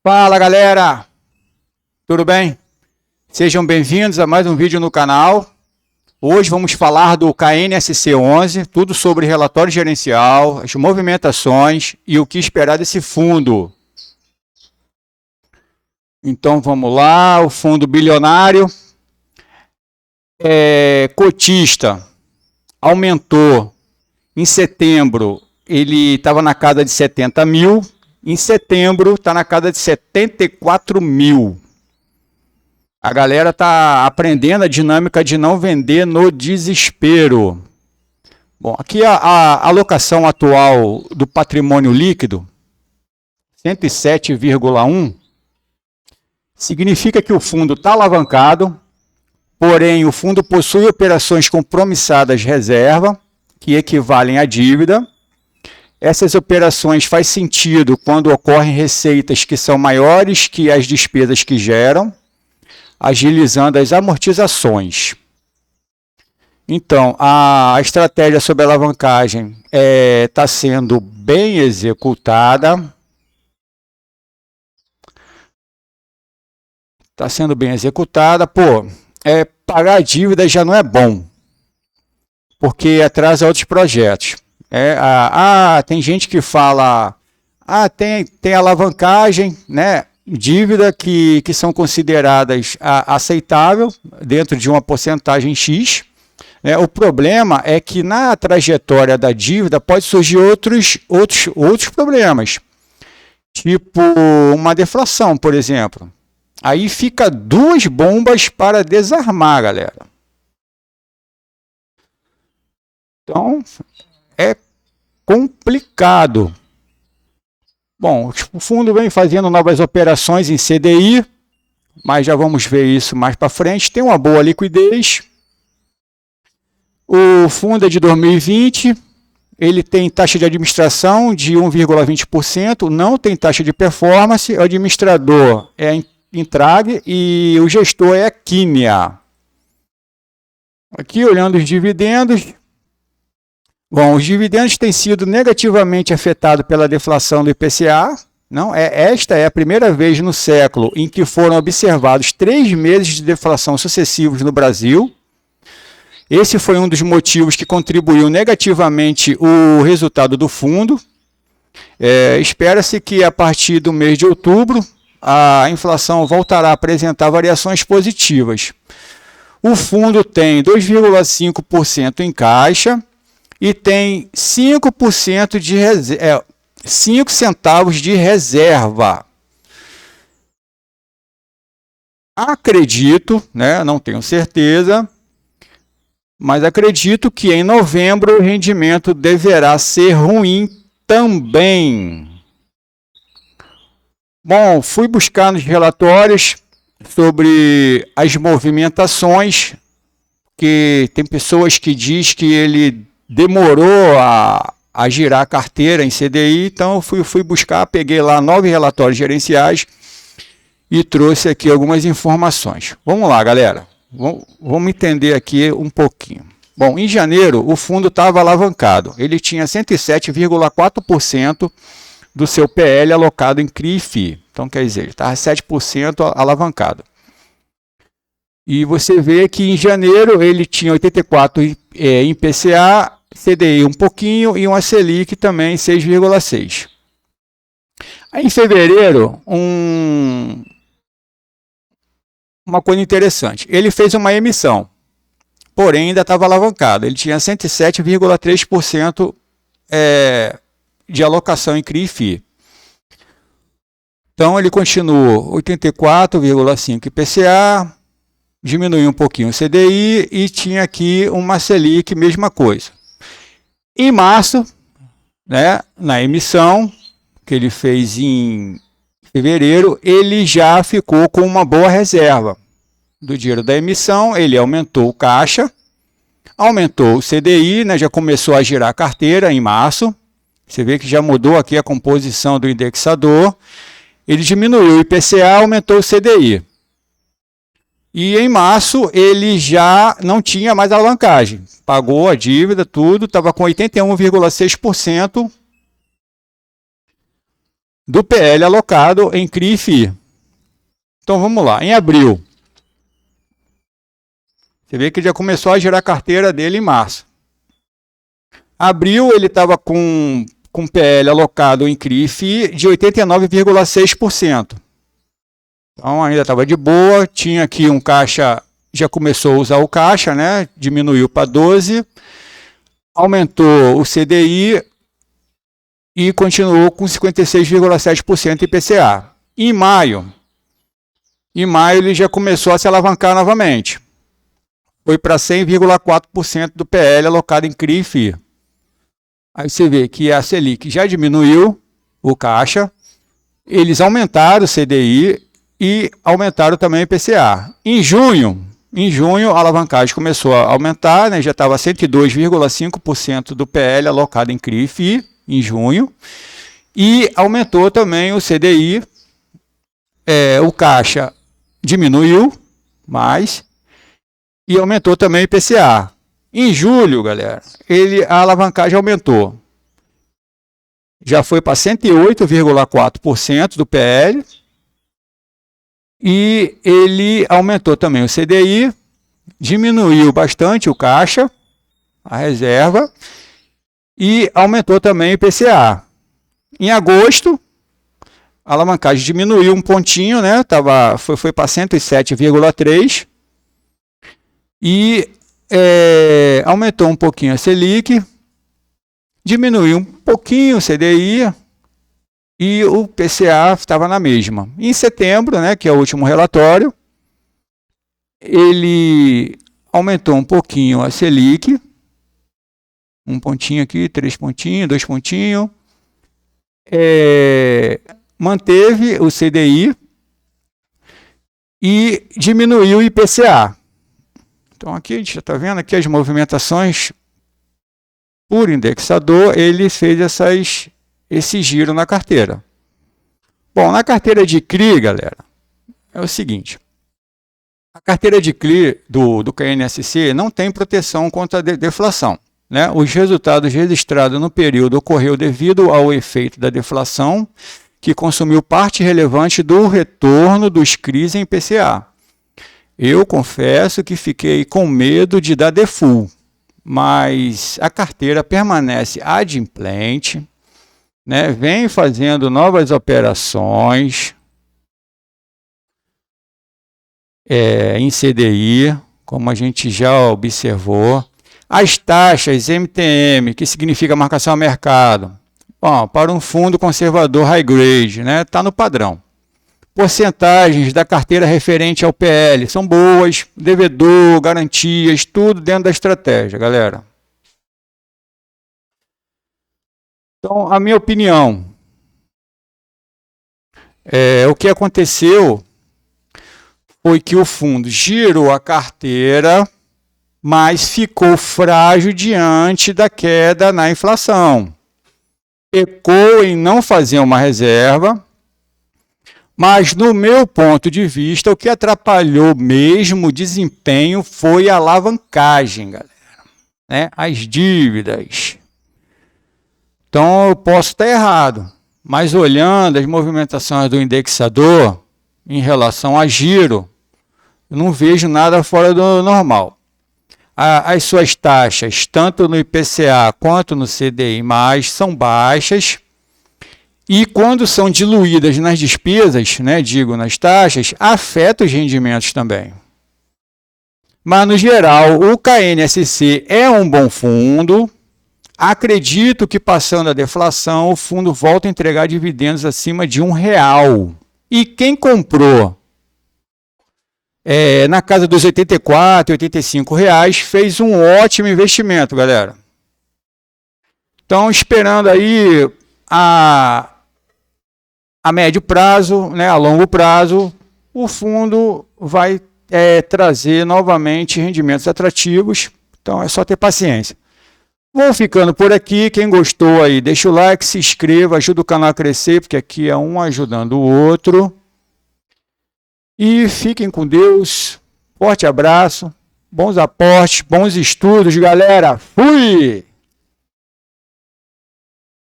Fala galera, tudo bem? Sejam bem-vindos a mais um vídeo no canal. Hoje vamos falar do KNSC11, tudo sobre relatório gerencial, as movimentações e o que esperar desse fundo. Então vamos lá, o fundo bilionário, cotista, aumentou. Em setembro ele estava na casa de 70 mil. Em setembro está na casa de 74 mil. A galera está aprendendo a dinâmica de não vender no desespero. Bom, aqui a alocação atual do patrimônio líquido, 107,1, significa que o fundo está alavancado, porém o fundo possui operações compromissadas reserva, que equivalem à dívida. Essas operações faz sentido quando ocorrem receitas que são maiores que as despesas que geram, agilizando as amortizações. Então, a estratégia sobre alavancagem está sendo bem executada. Está sendo bem executada. Pagar a dívida já não é bom, porque atrasa outros projetos. Tem gente que fala, tem alavancagem, né? Dívida que são consideradas aceitável dentro de uma porcentagem X. Né? O problema é que na trajetória da dívida pode surgir outros problemas, tipo uma deflação, por exemplo. Aí fica duas bombas para desarmar, galera. Então, é complicado. Bom, o fundo vem fazendo novas operações em CDI, mas já vamos ver isso mais para frente. Tem uma boa liquidez. O fundo é de 2020, ele tem taxa de administração de 1,20%, não tem taxa de performance, o administrador é Intrag e o gestor é a Quimia. Aqui, olhando os dividendos. Bom, os dividendos têm sido negativamente afetados pela deflação do IPCA. Esta é a primeira vez no século em que foram observados 3 meses de deflação sucessivos no Brasil. Esse foi um dos motivos que contribuiu negativamente o resultado do fundo. Espera-se que a partir do mês de outubro a inflação voltará a apresentar variações positivas. O fundo tem 2,5% em caixa e tem 5% de 5 centavos de reserva. Acredito, não tenho certeza, mas acredito que em novembro o rendimento deverá ser ruim também. Bom, fui buscar nos relatórios sobre as movimentações, que tem pessoas que dizem que ele demorou a girar a carteira em CDI, então eu fui buscar, peguei lá 9 relatórios gerenciais e trouxe aqui algumas informações. Vamos lá, galera, vamos entender aqui um pouquinho. Bom, em janeiro o fundo estava alavancado, ele tinha 107,4% do seu PL alocado em CRI e FI, então quer dizer, ele estava 7% alavancado. E você vê que em janeiro ele tinha 84 em IPCA, CDI um pouquinho e uma Selic também 6,6. Aí em fevereiro, uma coisa interessante, ele fez uma emissão, porém ainda estava alavancado, ele tinha 107,3% de alocação em CRI e FI. Então ele continuou 84,5 IPCA, diminuiu um pouquinho o CDI e tinha aqui uma Selic, mesma coisa. Em março, na emissão que ele fez em fevereiro, ele já ficou com uma boa reserva do dinheiro da emissão, ele aumentou o caixa, aumentou o CDI, já começou a girar a carteira em março, você vê que já mudou aqui a composição do indexador, ele diminuiu o IPCA, aumentou o CDI. E em março ele já não tinha mais alavancagem, pagou a dívida, tudo, estava com 81,6% do PL alocado em CRI e FI. Então vamos lá, em abril. Você vê que já começou a gerar carteira dele em março. Abril ele estava com PL alocado em CRI e FI de 89,6%. Então ainda estava de boa, tinha aqui um caixa, já começou a usar o caixa, né? Diminuiu para 12, aumentou o CDI e continuou com 56,7% IPCA. Em maio ele já começou a se alavancar novamente. Foi para 100,4% do PL alocado em CRI e FI. Aí você vê que a Selic já diminuiu o caixa, eles aumentaram o CDI e aumentaram também o IPCA. Em junho a alavancagem começou a aumentar, né? Já estava 102,5% do PL alocado em CRI e FI em junho, e aumentou também o CDI, o caixa diminuiu mais, e aumentou também o IPCA. Em julho, galera, a alavancagem aumentou. Já foi para 108,4% do PL. E ele aumentou também o CDI, diminuiu bastante o caixa, a reserva, e aumentou também o IPCA. Em agosto, a alavancagem diminuiu um pontinho, né? Foi para 107,3%. E aumentou um pouquinho a Selic, diminuiu um pouquinho o CDI e o PCA estava na mesma. Em setembro, né, que é o último relatório, ele aumentou um pouquinho a Selic, um pontinho aqui, 3 pontinhos, 2 pontinhos, manteve o CDI e diminuiu o IPCA. Então aqui a gente já está vendo aqui as movimentações por indexador, ele fez esse giro na carteira. Bom, na carteira de CRI, galera, é o seguinte. A carteira de CRI do KNSC não tem proteção contra a deflação, né? Os resultados registrados no período ocorreu devido ao efeito da deflação, que consumiu parte relevante do retorno dos CRIs em IPCA. Eu confesso que fiquei com medo de dar default, mas a carteira permanece adimplente, né? Vem fazendo novas operações em CDI, como a gente já observou. As taxas MTM, que significa marcação a mercado, bom, para um fundo conservador high grade, né? Tá no padrão. Porcentagens da carteira referente ao PL são boas, devedor, garantias, tudo dentro da estratégia, galera. Então, a minha opinião, o que aconteceu foi que o fundo girou a carteira, mas ficou frágil diante da queda na inflação. Pecou em não fazer uma reserva, mas, no meu ponto de vista, o que atrapalhou mesmo o desempenho foi a alavancagem, galera, né? As dívidas. Então, eu posso estar errado, mas olhando as movimentações do indexador em relação a giro, eu não vejo nada fora do normal. As suas taxas, tanto no IPCA quanto no CDI+, são baixas. E quando são diluídas nas despesas, né, digo nas taxas, afeta os rendimentos também. Mas, no geral, o KNSC é um bom fundo. Acredito que, passando a deflação, o fundo volta a entregar dividendos acima de R$1. E quem comprou na casa dos R$84, R$85, fez um ótimo investimento, galera. Então, esperando aí a médio prazo, né, a longo prazo, o fundo vai trazer novamente rendimentos atrativos. Então é só ter paciência. Vou ficando por aqui. Quem gostou aí, deixa o like, se inscreva, ajuda o canal a crescer, porque aqui é um ajudando o outro. E fiquem com Deus. Forte abraço, bons aportes, bons estudos, galera. Fui!